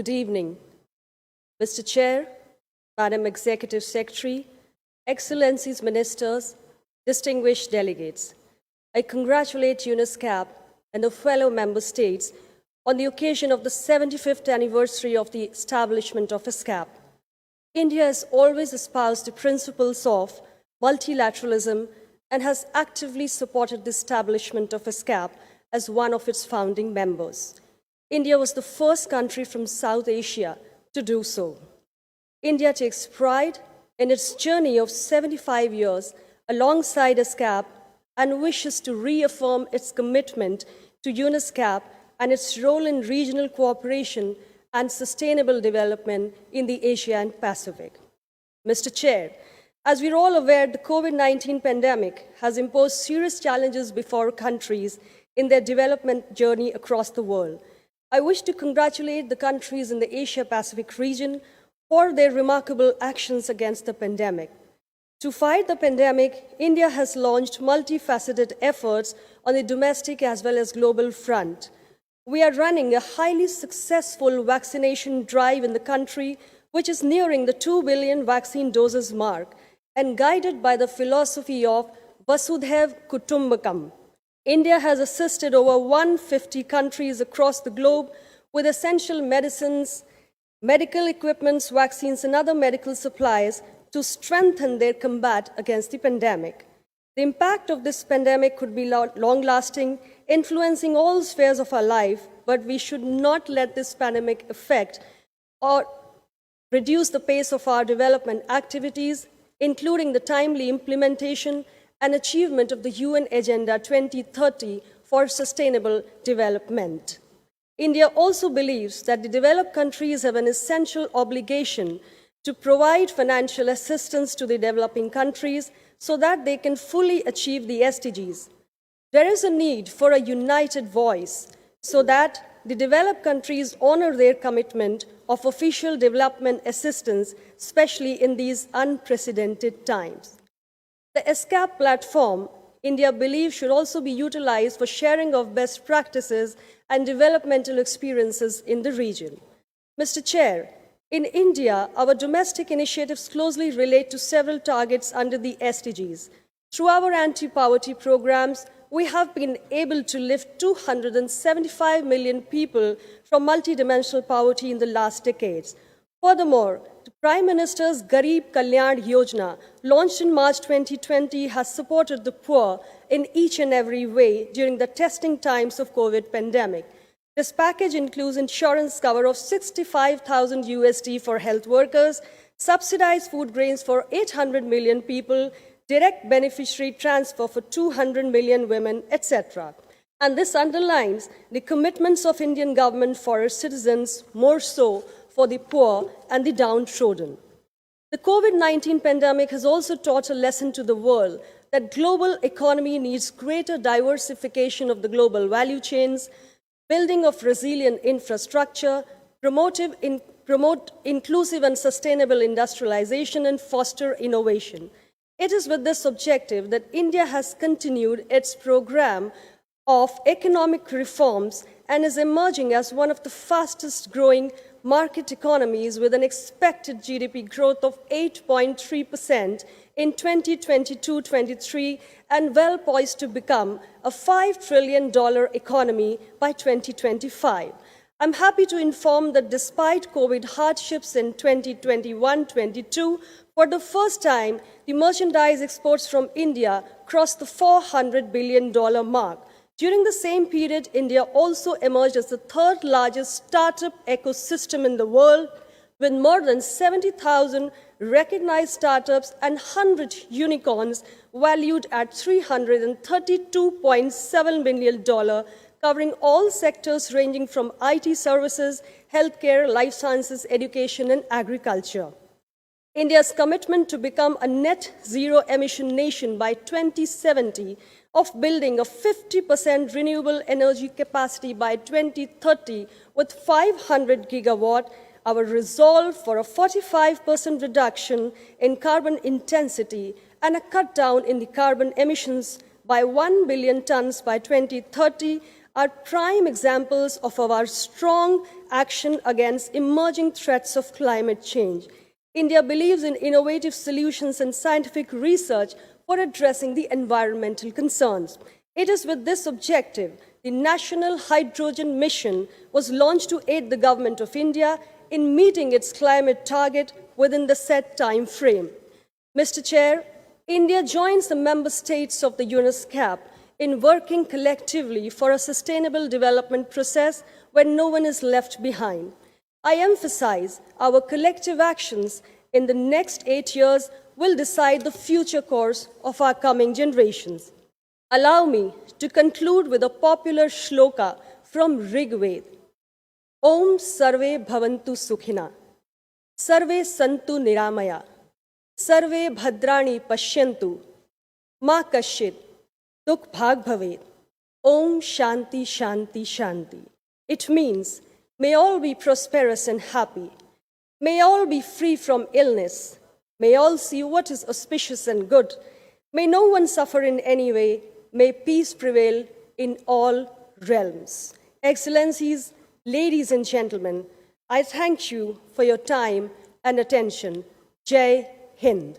Good evening, Mr. Chair, Madam Executive Secretary, Excellencies Ministers, distinguished delegates. I congratulate UNESCAP and the fellow member states on the occasion of the 75th anniversary of the establishment of UNESCAP. India has always espoused the principles of multilateralism and has actively supported the establishment of UNESCAP as one of its founding members. India was the first country from South Asia to do so. India takes pride in its journey of 75 years alongside UNESCAP and wishes to reaffirm its commitment to UNESCAP and its role in regional cooperation and sustainable development in the Asia and Pacific. Mr. Chair, as we're all aware, the COVID-19 pandemic has imposed serious challenges before countries in their development journey across the world. I wish to congratulate the countries in the Asia-Pacific region for their remarkable actions against the pandemic. To fight the pandemic, India has launched multifaceted efforts on the domestic as well as global front. We are running a highly successful vaccination drive in the country, which is nearing the 2 billion vaccine doses mark, and guided by the philosophy of Vasudhaiv Kutumbakam. India has assisted over 150 countries across the globe with essential medicines, medical equipments, vaccines, and other medical supplies to strengthen their combat against the pandemic. The impact of this pandemic could be long-lasting, influencing all spheres of our life, but we should not let this pandemic affect or reduce the pace of our development activities, including the timely implementation and achievement of the UN Agenda 2030 for Sustainable Development. India also believes that the developed countries have an essential obligation to provide financial assistance to the developing countries so that they can fully achieve the SDGs. There is a need for a united voice so that the developed countries honor their commitment of official development assistance, especially in these unprecedented times. The UNESCAP platform, India believes, should also be utilized for sharing of best practices and developmental experiences in the region. Mr. Chair, in India, our domestic initiatives closely relate to several targets under the SDGs. Through our anti-poverty programs, we have been able to lift 275 million people from multidimensional poverty in the last decades. Furthermore, the Prime Minister's Garib Kalyan Yojana, launched in March 2020, has supported the poor in each and every way during the testing times of COVID pandemic. This package includes insurance cover of 65,000 USD for health workers, subsidized food grains for 800 million people, direct beneficiary transfer for 200 million women, etc. And this underlines the commitments of Indian government for its citizens, more so for the poor and the downtrodden. The COVID-19 pandemic has also taught a lesson to the world that global economy needs greater diversification of the global value chains, building of resilient infrastructure, promote inclusive and sustainable industrialization, and foster innovation. It is with this objective that India has continued its program of economic reforms and is emerging as one of the fastest growing market economies with an expected GDP growth of 8.3% in 2022-23 and well poised to become a $5 trillion economy by 2025. I'm happy to inform that despite COVID hardships in 2021-22, for the first time, the merchandise exports from India crossed the $400 billion mark. During the same period, India also emerged as the third largest startup ecosystem in the world, with more than 70,000 recognized startups and 100 unicorns valued at $332.7 million, covering all sectors ranging from IT services, healthcare, life sciences, education, and agriculture. India's commitment to become a net zero emission nation by 2070, of building a 50% renewable energy capacity by 2030 with 500 gigawatt, our resolve for a 45% reduction in carbon intensity and a cut down in the carbon emissions by 1 billion tons by 2030, are prime examples of our strong action against emerging threats of climate change. India believes in innovative solutions and scientific research for addressing the environmental concerns. It is with this objective the National Hydrogen Mission was launched to aid the Government of India in meeting its climate target within the set time frame. Mr. Chair, India joins the member states of the UNESCAP in working collectively for a sustainable development process where no one is left behind. I emphasize our collective actions in the next 8 years will decide the future course of our coming generations. Allow me to conclude with a popular shloka from Rig Veda. Om Sarve Bhavantu Sukhina, Sarve Santu Niramaya, Sarve Bhadrani Pashyantu, Ma Kashit, Dukh Bhag Bhavet, Om Shanti Shanti Shanti. It means, may all be prosperous and happy. May all be free from illness. May all see what is auspicious and good. May no one suffer in any way. May peace prevail in all realms. Excellencies, ladies and gentlemen, I thank you for your time and attention. Jai Hind.